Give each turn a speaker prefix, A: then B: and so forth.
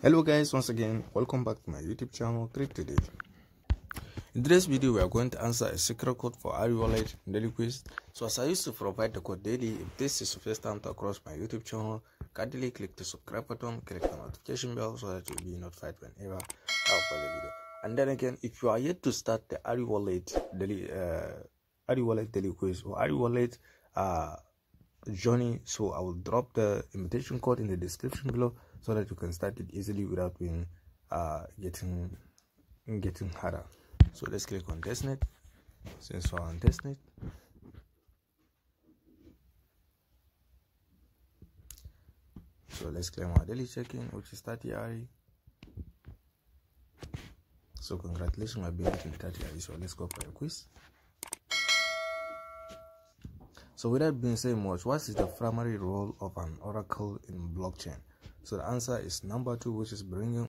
A: Hello guys, once again welcome back to my YouTube channel Create Today. In today's video we are going to answer a secret code for Ari Wallet daily quiz. So as I used to provide the code daily, if this is your first time to across my YouTube channel, kindly click the subscribe button, click the notification bell so that you'll be notified whenever I upload a video. And then again, if you are yet to start the Ari Wallet daily quiz or Ari Wallet journey, so I will drop the invitation code in the description below so that you can start it easily without being getting harder. So let's click on testnet. Since we're on testnet, so let's claim our daily check-in, which is 30 Ari. So congratulations, I've been getting 30 Ari. So let's go for a quiz. So without being said much, what is the primary role of an oracle in blockchain? So the answer is number 2, which is bringing